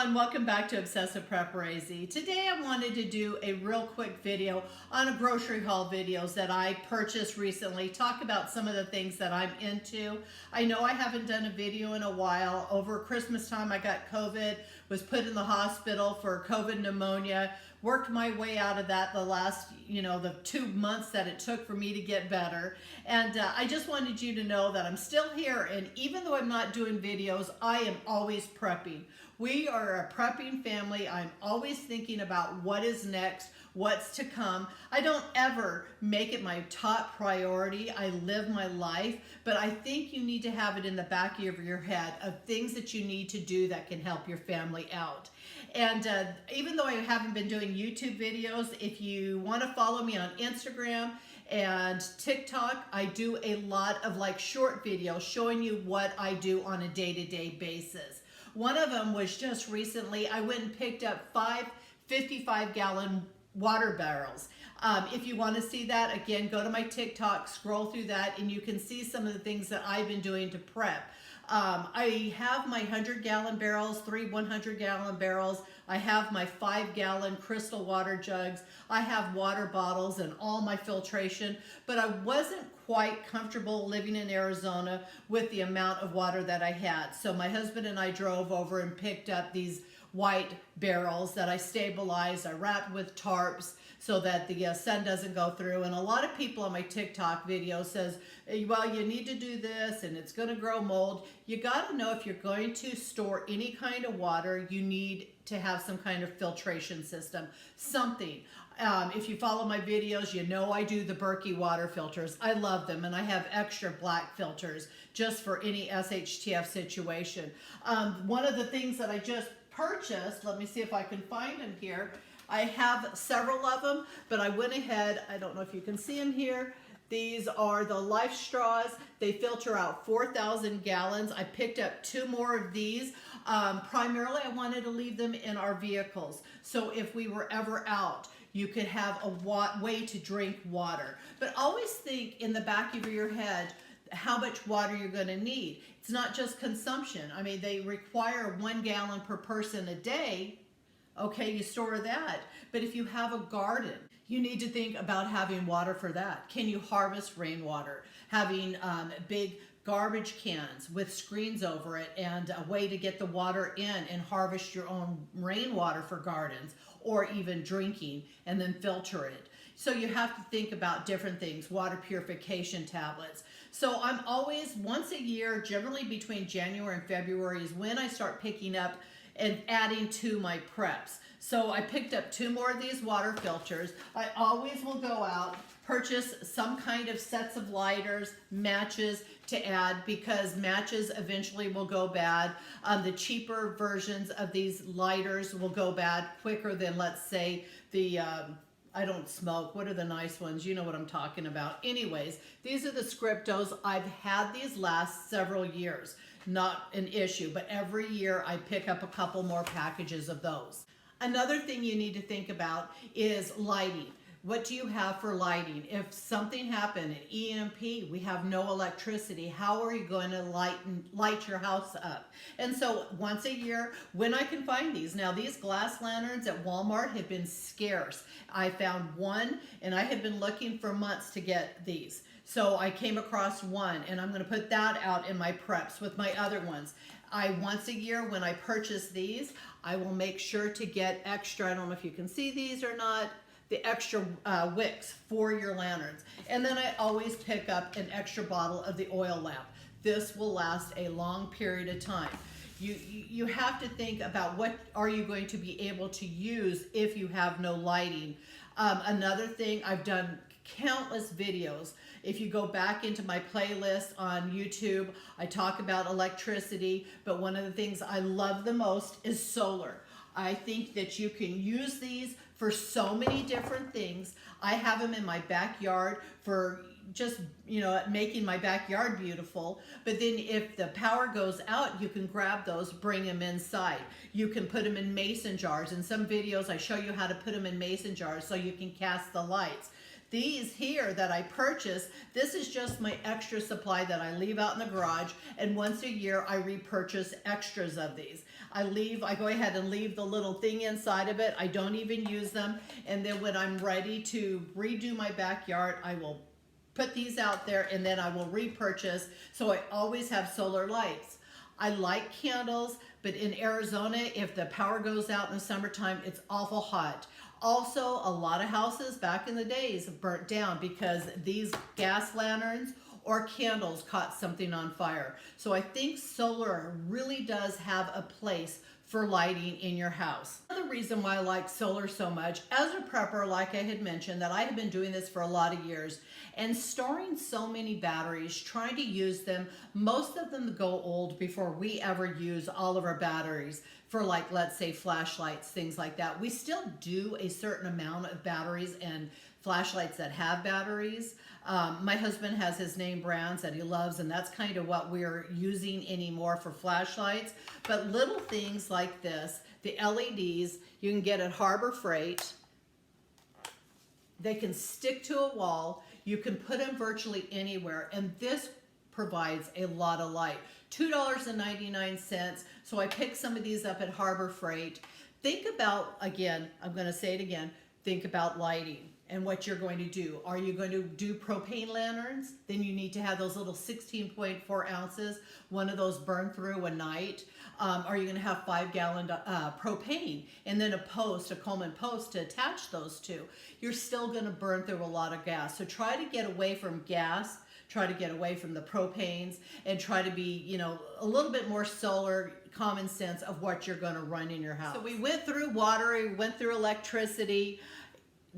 everyone, welcome back to Obsessive Preparedness. Today I wanted to do a real quick video on a grocery haul videos that I purchased recently, talk about some of the things that I'm into. I know I haven't done a video in a while. Over Christmas time I got COVID, was put in the hospital for COVID pneumonia, worked my way out of that the last, the 2 months that it took for me to get better. And I just wanted you to know that I'm still here, and even though I'm not doing videos, I am always prepping. We are a prepping family. I'm always thinking about what is next, what's to come. I don't ever make it my top priority. I live my life, but I think you need to have it in the back of your head of things that you need to do that can help your family out. And even though I haven't been doing YouTube videos, if you want to follow me on Instagram and TikTok, I do a lot of short videos showing you what I do on a day-to-day basis. One of them was just recently, I went and picked up 5 55-gallon water barrels. If you want to see that, again, go to my TikTok, scroll through that, and you can see some of the things that I've been doing to prep. I have my 100-gallon barrels, 3 100-gallon barrels. I have my 5-gallon crystal water jugs. I have water bottles and all my filtration, but I wasn't quite comfortable living in Arizona with the amount of water that I had. So my husband and I drove over and picked up these white barrels that I stabilized. I wrapped with tarps so that the sun doesn't go through. And a lot of people on my TikTok video says, well, you need to do this and it's going to grow mold. You got to know if you're going to store any kind of water, you need to have some kind of filtration system, something. If you follow my videos, you know I do the Berkey water filters. I love them, and I have extra black filters just for any SHTF situation. One of the things that I just purchased, let me see if I can find them here. I have several of them, but I went ahead, I don't know if you can see them here. These are the Life Straws. They filter out 4,000 gallons. I picked up 2 more of these. Primarily, I wanted to leave them in our vehicles. So if we were ever out, you could have a way to drink water. But always think in the back of your head how much water you're going to need. It's not just consumption. I mean, they require 1 gallon per person a day. Okay, you store that. But if you have a garden, you need to think about having water for that. Can you harvest rainwater? Having big garbage cans with screens over it and a way to get the water in and harvest your own rainwater for gardens, or even drinking and then filter it. So you have to think about different things, water purification tablets. So I'm always, once a year, generally between January and February is when I start picking up and adding to my preps. So I picked up 2 more of these water filters. I always will go out, purchase some kind of sets of lighters, matches to add, because matches eventually will go bad. The cheaper versions of these lighters will go bad quicker than, let's say, the I don't smoke. What are the nice ones? You know what I'm talking about. Anyways, these are the Scriptos. I've had these last several years. Not an issue, but every year I pick up a couple more packages of those. Another thing you need to think about is lighting. What do you have for lighting? If something happened, an EMP, we have no electricity, how are you going to light your house up? And so once a year, when I can find these. Now these glass lanterns at Walmart have been scarce. I found one and I had been looking for months to get these. So I came across one, and I'm going to put that out in my preps with my other ones. Once a year when I purchase these, I will make sure to get extra, I don't know if you can see these or not, the extra wicks for your lanterns. And then I always pick up an extra bottle of the oil lamp. This will last a long period of time. You have to think about what are you going to be able to use if you have no lighting. Another thing, I've done countless videos. If you go back into my playlist on YouTube, I talk about electricity, but one of the things I love the most is solar. I think that you can use these for so many different things. I have them in my backyard for just, making my backyard beautiful. But then if the power goes out, you can grab those, bring them inside. You can put them in mason jars. In some videos, I show you how to put them in mason jars so you can cast the lights. These here that I purchased, this is just my extra supply that I leave out in the garage, and once a year I repurchase extras of these. I go ahead and leave the little thing inside of it. I don't even use them. And then when I'm ready to redo my backyard, I will put these out there and then I will repurchase. So I always have solar lights. I like candles, but in Arizona, if the power goes out in the summertime, it's awful hot. Also, a lot of houses back in the days burnt down because these gas lanterns or candles caught something on fire. So I think solar really does have a place for lighting in your house. Another reason why I like solar so much, as a prepper, like I had mentioned, that I have been doing this for a lot of years, and storing so many batteries, trying to use them, most of them go old before we ever use all of our batteries for, like, let's say flashlights, things like that. We still do a certain amount of batteries and flashlights that have batteries. My husband has his name brands that he loves, and that's kind of what we're using anymore for flashlights. But little things like this, the LEDs, you can get at Harbor Freight. They can stick to a wall. You can put them virtually anywhere, and this provides a lot of light. $2.99. So I picked some of these up at Harbor Freight. Think about, again, I'm going to say it again, think about lighting and what you're going to do. Are you going to do propane lanterns? Then you need to have those little 16.4 ounces, one of those burn through a night. Are you going to have 5-gallon propane and then a Coleman post to attach those to? You're still going to burn through a lot of gas. So try to get away from gas, try to get away from the propanes, and try to be, you know, a little bit more solar, common sense of what you're going to run in your house. So we went through water, we went through electricity.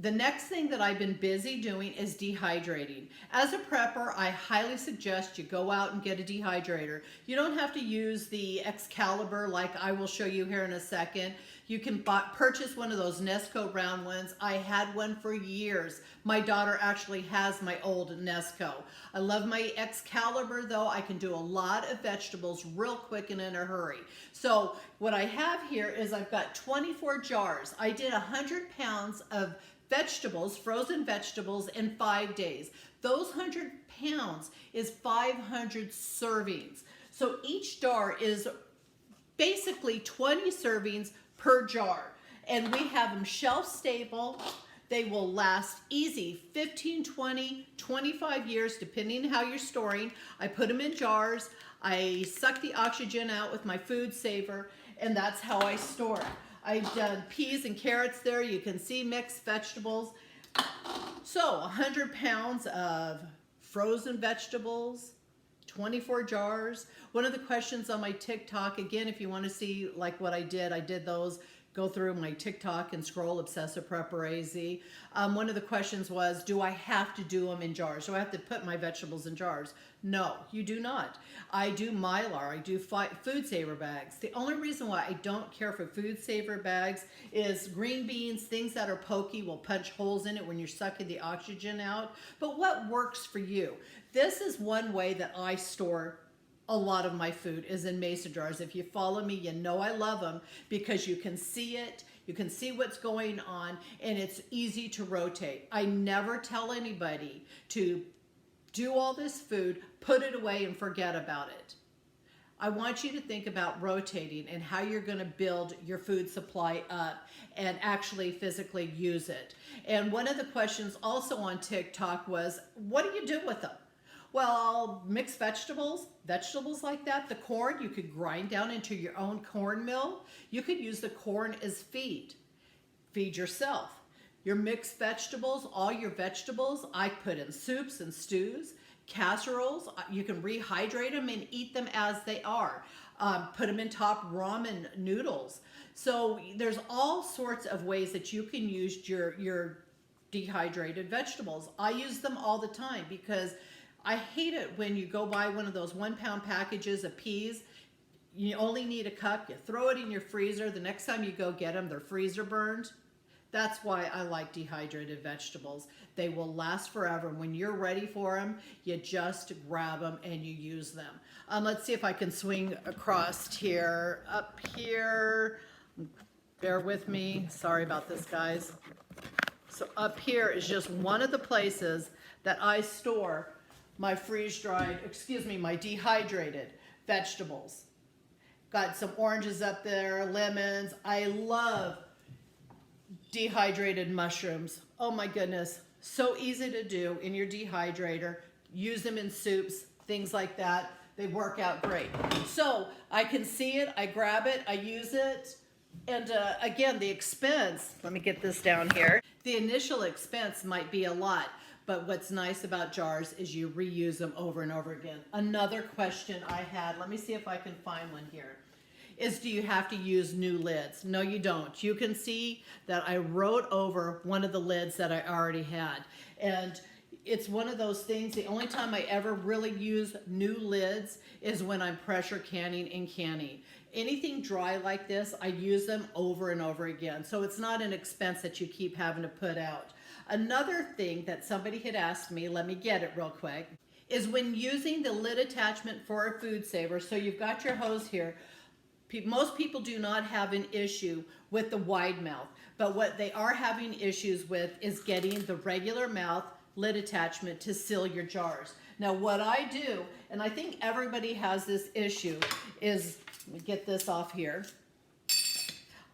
The next thing that I've been busy doing is dehydrating. As a prepper, I highly suggest you go out and get a dehydrator. You don't have to use the Excalibur like I will show you here in a second. You can purchase one of those Nesco round ones. I had one for years. My daughter actually has my old Nesco. I love my Excalibur though. I can do a lot of vegetables real quick and in a hurry. So what I have here is I've got 24 jars. I did 100 pounds of vegetables, frozen vegetables, in 5 days. Those 100 pounds is 500 servings. So each jar is basically 20 servings per jar. And we have them shelf stable. They will last easy 15, 20, 25 years, depending on how you're storing. I put them in jars. I suck the oxygen out with my food saver, and that's how I store it. I've done peas and carrots there. You can see mixed vegetables. So 100 pounds of frozen vegetables, 24 jars. One of the questions on my TikTok, again, if you want to see like what I did those. Go through my TikTok and scroll Obsessive Preparedness. One of the questions was, do I have to do them in jars? Do I have to put my vegetables in jars? No, you do not. I do Mylar. I do food saver bags. The only reason why I don't care for food saver bags is green beans, things that are pokey will punch holes in it when you're sucking the oxygen out. But what works for you? This is one way that I store a lot of my food is in mason jars. If you follow me, you know I love them because you can see it, you can see what's going on, and it's easy to rotate. I never tell anybody to do all this food, put it away, and forget about it. I want you to think about rotating and how you're going to build your food supply up and actually physically use it. And one of the questions also on TikTok was, what do you do with them? Well, mixed vegetables like that. The corn, you could grind down into your own corn mill. You could use the corn as feed. Feed yourself. Your mixed vegetables, all your vegetables, I put in soups and stews, casseroles. You can rehydrate them and eat them as they are. Put them in top ramen noodles. So there's all sorts of ways that you can use your dehydrated vegetables. I use them all the time because I hate it when you go buy one of those 1-pound packages of peas. You only need a cup. You throw it in your freezer. The next time you go get them, they're freezer burned. That's why I like dehydrated vegetables. They will last forever. When you're ready for them, you just grab them and you use them. Let's see if I can swing across here. Up here, bear with me. Sorry about this, guys. So up here is just one of the places that I store my my dehydrated vegetables. Got some oranges up there, lemons. I love dehydrated mushrooms. Oh my goodness. So easy to do in your dehydrator. Use them in soups, things like that. They work out great. So I can see it, I grab it, I use it. And again, the expense, let me get this down here. The initial expense might be a lot, but what's nice about jars is you reuse them over and over again. Another question I had, let me see if I can find one here, is do you have to use new lids? No, you don't. You can see that I wrote over one of the lids that I already had. And it's one of those things, the only time I ever really use new lids is when I'm pressure canning and canning. Anything dry like this, I use them over and over again. So it's not an expense that you keep having to put out. Another thing that somebody had asked me, let me get it real quick, is when using the lid attachment for a food saver, so you've got your hose here, most people do not have an issue with the wide mouth, but what they are having issues with is getting the regular mouth lid attachment to seal your jars. Now what I do, and I think everybody has this issue, is, let me get this off here.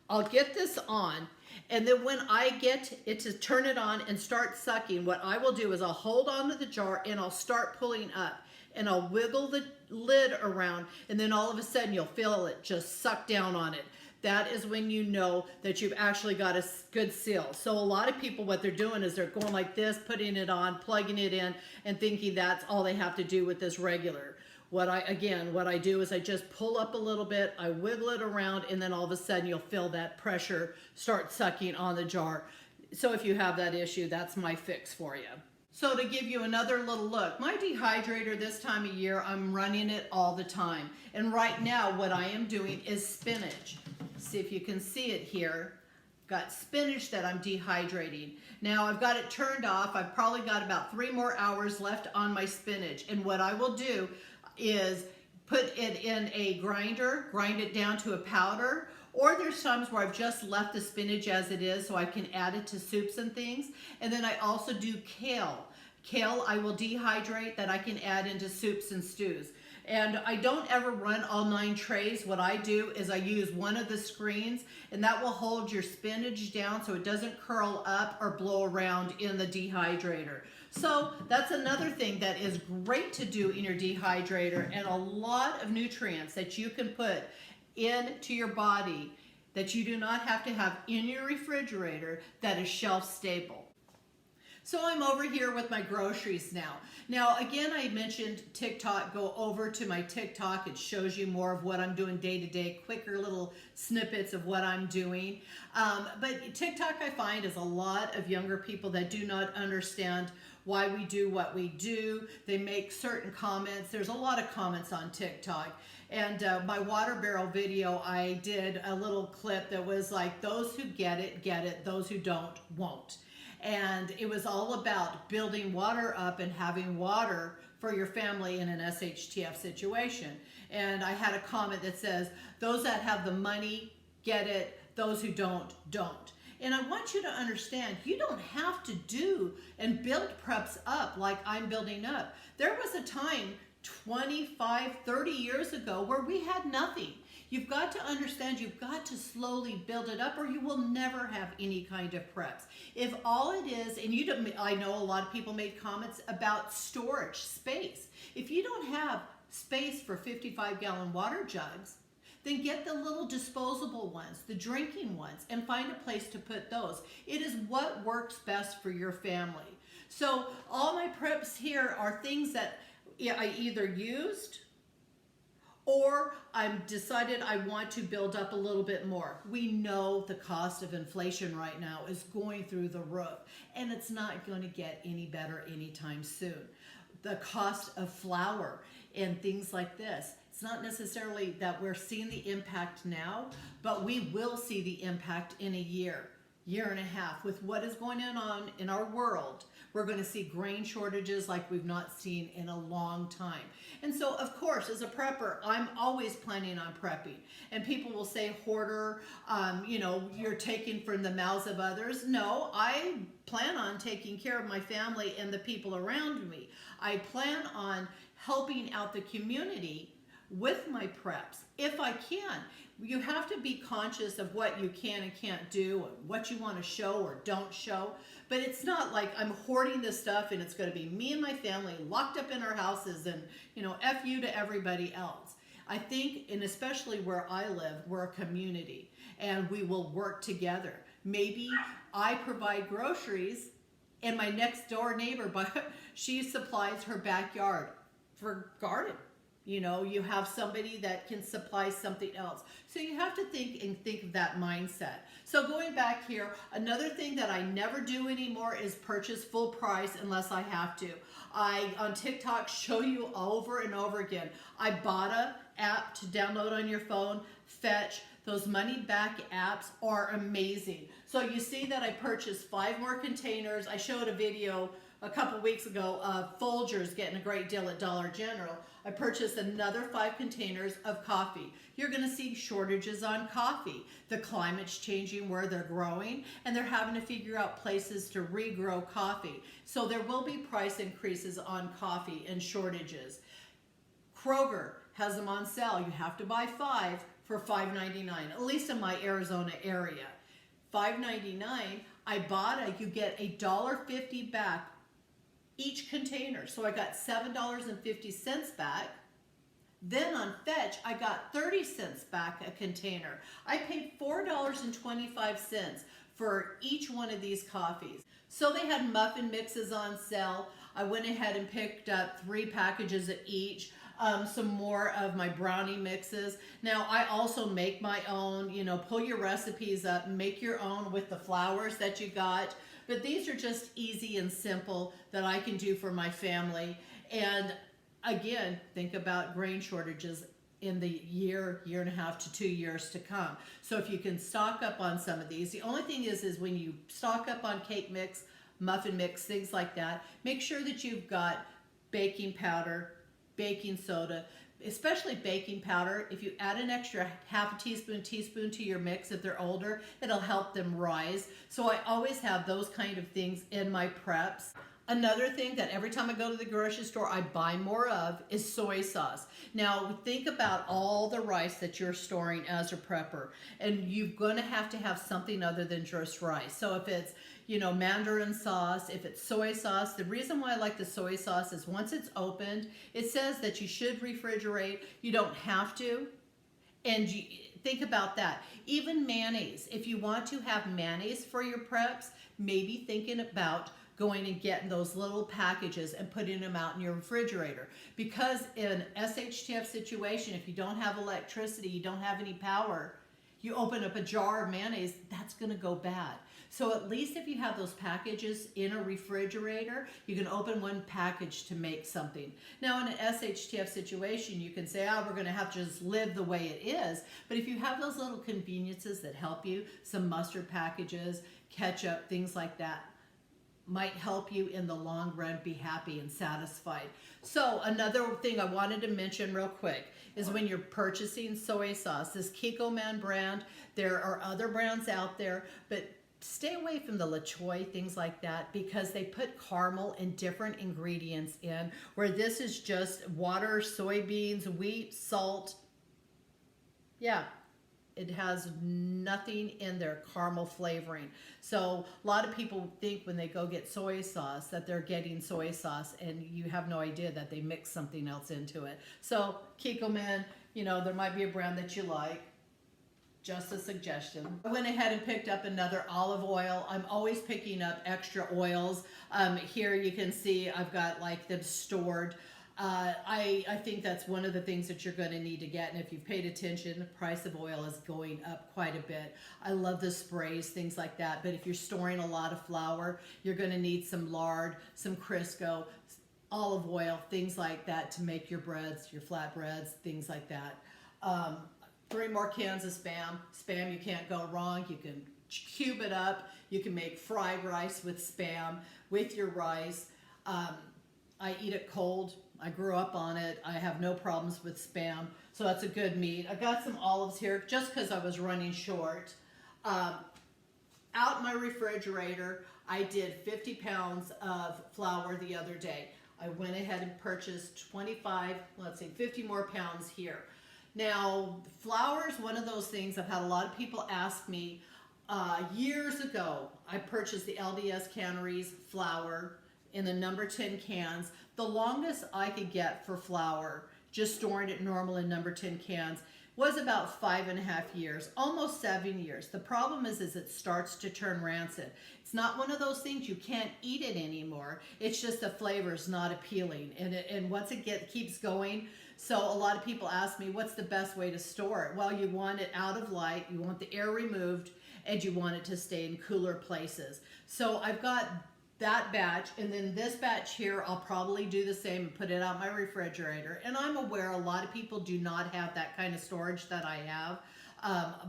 I'll get this on, and then when I get it to turn it on and start sucking, what I will do is I'll hold onto the jar and I'll start pulling up. And I'll wiggle the lid around, and then all of a sudden you'll feel it just suck down on it. That is when you know that you've actually got a good seal. So a lot of people, what they're doing is they're going like this, putting it on, plugging it in, and thinking that's all they have to do with this regular. What I do is I just pull up a little bit, I wiggle it around, and then all of a sudden you'll feel that pressure start sucking on the jar. So if you have that issue, that's my fix for you. So to give you another little look, my dehydrator this time of year, I'm running it all the time. And right now what I am doing is spinach. See if you can see it here. Got spinach that I'm dehydrating. Now I've got it turned off. I've probably got about 3 more hours left on my spinach. And what I will do is put it in a grinder, grind it down to a powder, or there's times where I've just left the spinach as it is so I can add it to soups and things. And then I also do kale. Kale I will dehydrate that I can add into soups and stews. And I don't ever run all 9 trays. What I do is I use one of the screens, and that will hold your spinach down so it doesn't curl up or blow around in the dehydrator. So that's another thing that is great to do in your dehydrator, and a lot of nutrients that you can put into your body that you do not have to have in your refrigerator that is shelf stable. So I'm over here with my groceries now. Now again, I mentioned TikTok. Go over to my TikTok. It shows you more of what I'm doing day to day, quicker little snippets of what I'm doing. But TikTok I find is a lot of younger people that do not understand why we do what we do. They make certain comments. There's a lot of comments on TikTok. And my water barrel video, I did a little clip that was like, those who get it, those who don't, won't. And it was all about building water up and having water for your family in an SHTF situation. And I had a comment that says, those that have the money get it, those who don't, don't. And I want you to understand, you don't have to do and build preps up like I'm building up. There was a time 25, 30 years ago where we had nothing. You've got to understand, you've got to slowly build it up or you will never have any kind of preps. If all it is, and you don't, I know a lot of people made comments about storage space. If you don't have space for 55-gallon water jugs, then get the little disposable ones, the drinking ones, and find a place to put those. It is what works best for your family. So all my preps here are things that I either used or I've decided I want to build up a little bit more. We know the cost of inflation right now is going through the roof, and it's not going to get any better anytime soon. The cost of flour and things like this, it's not necessarily that we're seeing the impact now, but we will see the impact in a year and a half. With what is going on in our world, we're going to see grain shortages like we've not seen in a long time. And so, of course, as a prepper, I'm always planning on prepping. And people will say, hoarder, you know, you're taking from the mouths of others. No, I plan on taking care of my family and the people around me. I plan on helping out the community with my preps if I can. You have to be conscious of what you can and can't do, what you want to show or don't show. But it's not like I'm hoarding this stuff and it's going to be me and my family locked up in our houses and, you know, F you to everybody else. I think, and especially where I live, we're a community and we will work together. Maybe I provide groceries and my next door neighbor, but she supplies her backyard for garden. You know, you have somebody that can supply something else. So you have to think of that mindset. So going back here, another thing that I never do anymore is purchase full price unless I have to. I, on TikTok, show you over and over again. I bought a app to download on your phone, Fetch. Those money back apps are amazing. So you see that I purchased 5 more containers. I showed a video a couple weeks ago of Folgers getting a great deal at Dollar General. I purchased another 5 containers of coffee. You're going to see shortages on coffee. The climate's changing where they're growing, and they're having to figure out places to regrow coffee. So there will be price increases on coffee and shortages. Kroger has them on sale. You have to buy 5 for $5.99, at least in my Arizona area. $5.99, I bought you get $1.50 back each container. So I got $7.50 back. Then on Fetch, I got 30 cents back a container. I paid $4.25 for each one of these coffees. So they had muffin mixes on sale. I went ahead and picked up 3 packages of each. Some more of my brownie mixes. Now I also make my own, you know, pull your recipes up, make your own with the flours that you got. But these are just easy and simple that I can do for my family. And again, think about grain shortages in the year and a half to 2 years to come. So if you can stock up on some of these, the only thing is when you stock up on cake mix, muffin mix, things like that, make sure that you've got baking powder, baking soda, especially baking powder. If you add an extra half a teaspoon to your mix if they're older, it'll help them rise. So I always have those kind of things in my preps. Another thing that every time I go to the grocery store I buy more of is soy sauce. Now think about all the rice that you're storing as a prepper, and you're going to have something other than just rice. So if it's, you know, mandarin sauce, if it's soy sauce, the reason why I like the soy sauce is once it's opened, it says that you should refrigerate. You don't have to. And you think about that. Even mayonnaise, if you want to have mayonnaise for your preps, maybe thinking about going and getting those little packages and putting them out in your refrigerator. Because in an SHTF situation, if you don't have electricity, you don't have any power, you open up a jar of mayonnaise, that's going to go bad. So at least if you have those packages in a refrigerator, you can open one package to make something. Now in an SHTF situation, you can say, we're going to have to just live the way it is. But if you have those little conveniences that help you, some mustard packages, ketchup, things like that, might help you in the long run be happy and satisfied. So another thing I wanted to mention real quick is when you're purchasing soy sauce, this Kikkoman brand, there are other brands out there, but stay away from the La Choy, things like that, because they put caramel and different ingredients in, where this is just water, soybeans, wheat, salt. Yeah, it has nothing in their caramel flavoring. So a lot of people think when they go get soy sauce that they're getting soy sauce, and you have no idea that they mix something else into it. So Kikkoman, you know, there might be a brand that you like. Just a suggestion. I went ahead and picked up another olive oil. I'm always picking up extra oils. Here you can see I've got like them stored. I think that's one of the things that you're going to need to get, and if you've paid attention, the price of oil is going up quite a bit. I love the sprays, things like that, but if you're storing a lot of flour, you're going to need some lard, some Crisco, olive oil, things like that to make your breads, your flatbreads, things like that. 3 more cans of Spam. Spam, you can't go wrong. You can cube it up. You can make fried rice with Spam, with your rice. I eat it cold. I grew up on it. I have no problems with Spam, so that's a good meat. I got some olives here just because I was running short. Out my refrigerator, I did 50 pounds of flour the other day. I went ahead and purchased 50 more pounds here. Now, flour is one of those things I've had a lot of people ask me. Years ago, I purchased the LDS Canneries flour in the number 10 cans. The longest I could get for flour, just storing it normal in number 10 cans, was about 5.5 years, almost 7 years. The problem is it starts to turn rancid. It's not one of those things you can't eat it anymore. It's just the flavor is not appealing. And once it keeps going, so a lot of people ask me, what's the best way to store it? Well, you want it out of light, you want the air removed, and you want it to stay in cooler places. So I've got that batch, and then this batch here, I'll probably do the same and put it out my refrigerator. And I'm aware a lot of people do not have that kind of storage that I have,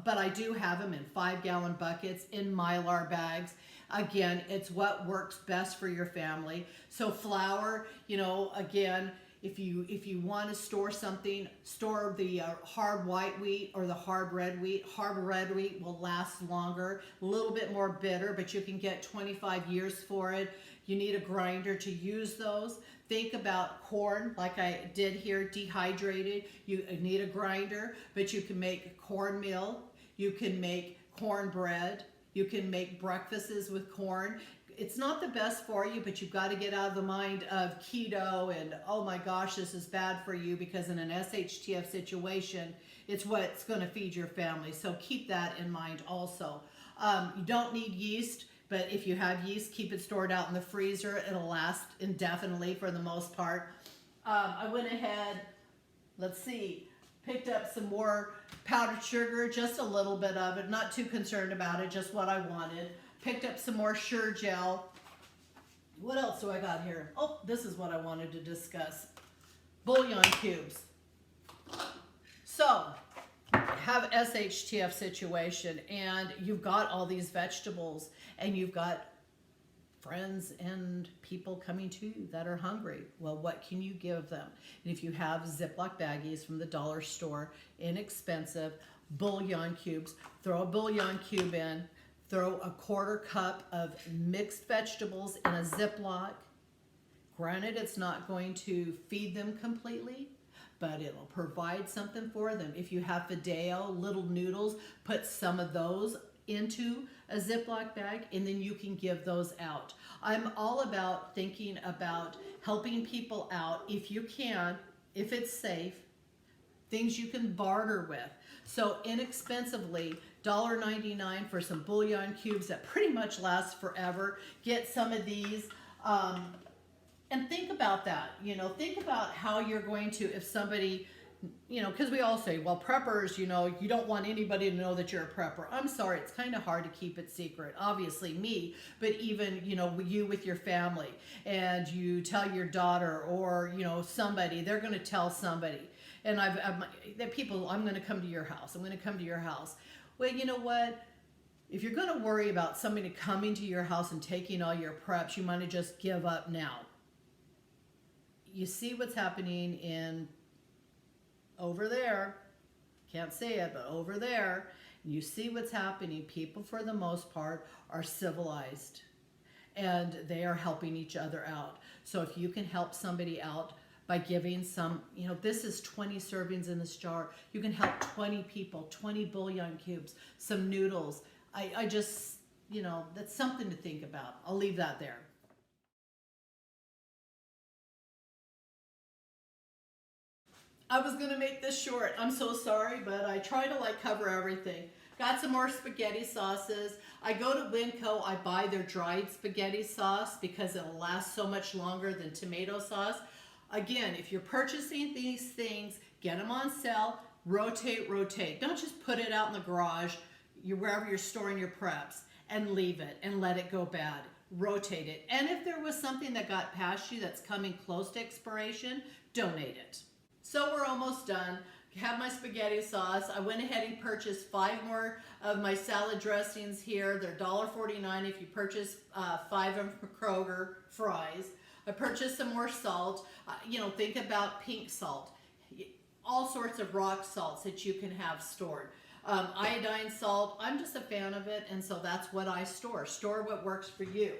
but I do have them in 5-gallon buckets in Mylar bags. Again, it's what works best for your family. So flour, you know, again, if you want to store something, store the hard white wheat or the hard red wheat. Hard red wheat will last longer, a little bit more bitter, but you can get 25 years for it. You need a grinder to use those. Think about corn, like I did here, dehydrated. You need a grinder, but you can make cornmeal, you can make cornbread, you can make breakfasts with corn. It's not the best for you, but you've got to get out of the mind of keto and, oh my gosh, this is bad for you, because in an SHTF situation, it's what's going to feed your family. So keep that in mind also. You don't need yeast, but if you have yeast, keep it stored out in the freezer. It'll last indefinitely for the most part. I went ahead, let's see, picked up some more powdered sugar, just a little bit of it, not too concerned about it, just what I wanted. Picked up some more Sure Gel. What else do I got here? Oh, this is what I wanted to discuss. Bouillon Cubes. So, have SHTF situation, and you've got all these vegetables, and you've got friends and people coming to you that are hungry. Well, what can you give them? And if you have Ziploc baggies from the dollar store, inexpensive, bouillon cubes, throw a bouillon cube in, throw a 1/4 cup of mixed vegetables in a Ziploc. Granted, it's not going to feed them completely, but it'll provide something for them. If you have Fideo, little noodles, put some of those into a Ziploc bag, and then you can give those out. I'm all about thinking about helping people out if you can, if it's safe, things you can barter with. So inexpensively, $1.99 for some bouillon cubes that pretty much last forever. Get some of these, and think about that. You know, think about how you're going to, if somebody, you know, because we all say, well, preppers, you know, you don't want anybody to know that you're a prepper. I'm sorry, it's kind of hard to keep it secret. Obviously me, but even, you know, you with your family, and you tell your daughter or, you know, somebody, they're going to tell somebody. And I'm going to come to your house. I'm going to come to your house. Well, you know what? If you're going to worry about somebody coming to your house and taking all your preps, you might as just give up now. You see what's happening in over there. Can't say it, but over there. You see what's happening. People, for the most part, are civilized, and they are helping each other out. So if you can help somebody out by giving some, you know, this is 20 servings in this jar. You can help 20 people, 20 bouillon cubes, some noodles. I just, you know, that's something to think about. I'll leave that there. I was gonna make this short. I'm so sorry, but I try to like cover everything. Got some more spaghetti sauces. I go to Winco, I buy their dried spaghetti sauce because it'll last so much longer than tomato sauce. Again, if you're purchasing these things, get them on sale, rotate. Don't just put it out in the garage, wherever you're storing your preps, and leave it and let it go bad. Rotate it. And if there was something that got past you that's coming close to expiration, donate it. So we're almost done. Have my spaghetti sauce. I went ahead and purchased 5 more of my salad dressings here. They're $1.49 if you purchase 5 of them from Kroger, fries. I purchased some more salt. You know, think about pink salt. All sorts of rock salts that you can have stored. Iodine salt, I'm just a fan of it, and so that's what I store. Store what works for you.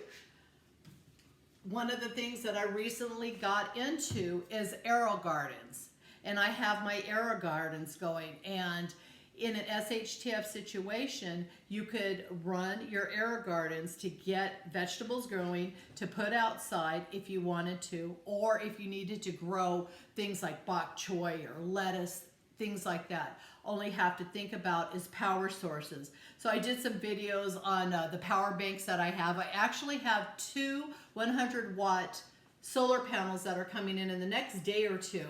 one of the things that I recently got into is Aero Gardens. And I have my Aero Gardens going, and in an SHTF situation, you could run your Aero Gardens to get vegetables growing to put outside if you wanted to, or if you needed to grow things like bok choy or lettuce, things like that. Only have to think about is power sources. So I did some videos on the power banks that I have. I actually have two 100-watt solar panels that are coming in the next day or two.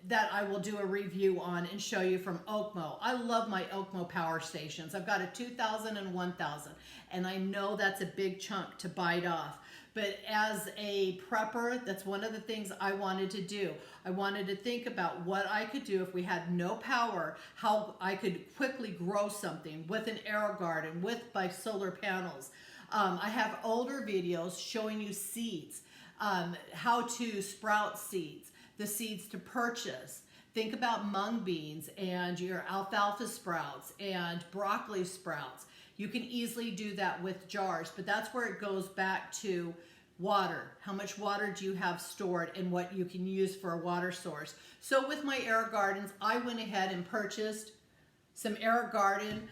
That I will do a review on and show you from Okmo. I love my Okmo power stations. I've got a 2000 and 1000, and I know that's a big chunk to bite off. But as a prepper, that's one of the things I wanted to do. I wanted to think about what I could do if we had no power, how I could quickly grow something with an Aero Garden, with my solar panels. I have older videos showing you seeds, how to sprout seeds, the seeds to purchase. Think about mung beans and your alfalfa sprouts and broccoli sprouts. You can easily do that with jars, but that's where it goes back to water. How much water do you have stored and what you can use for a water source? So with my Aero Gardens, I went ahead and purchased some Aero Garden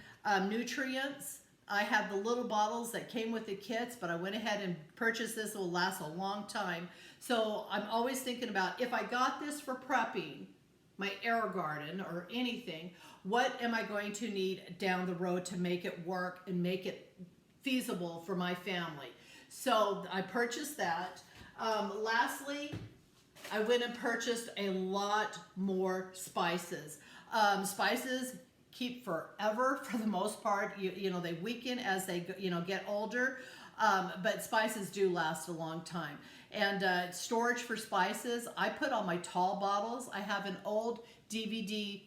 nutrients. I have the little bottles that came with the kits, but I went ahead and purchased this. It will last a long time. So I'm always thinking about, if I got this for prepping my Aero Garden or anything, what am I going to need down the road to make it work and make it feasible for my family? So I purchased that. Lastly, I went and purchased a lot more spices. Spices keep forever for the most part. You know, they weaken as they get older, but spices do last a long time. And storage for spices, I put all my tall bottles. I have an old DVD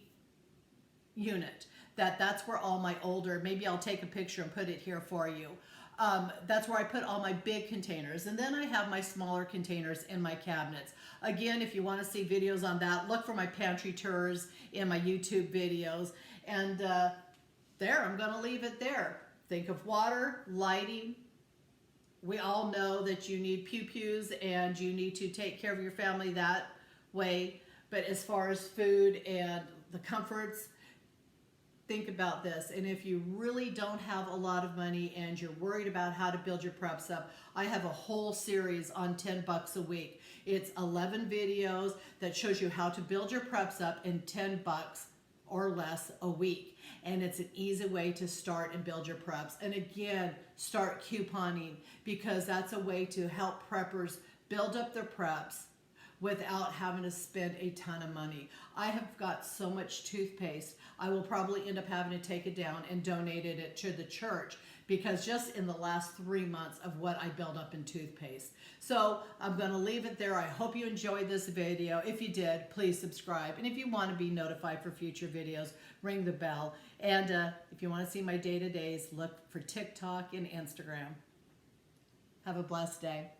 unit that's where all my older, maybe I'll take a picture and put it here for you. That's where I put all my big containers, and then I have my smaller containers in my cabinets. Again, if you want to see videos on that, look for my pantry tours in my YouTube videos. And there, I'm going to leave it there. Think of water, lighting. We all know that you need pew-pews and you need to take care of your family that way. But as far as food and the comforts, think about this. And if you really don't have a lot of money and you're worried about how to build your preps up, I have a whole series on $10 a week. It's 11 videos that shows you how to build your preps up in $10 or less a week. And it's an easy way to start and build your preps. And again, start couponing, because that's a way to help preppers build up their preps without having to spend a ton of money. I have got so much toothpaste, I will probably end up having to take it down and donate it to the church, because just in the last 3 months of what I built up in toothpaste. So I'm going to leave it there. I hope you enjoyed this video. If you did, please subscribe. And if you want to be notified for future videos, ring the bell. And if you want to see my day-to-days, look for TikTok and Instagram. Have a blessed day.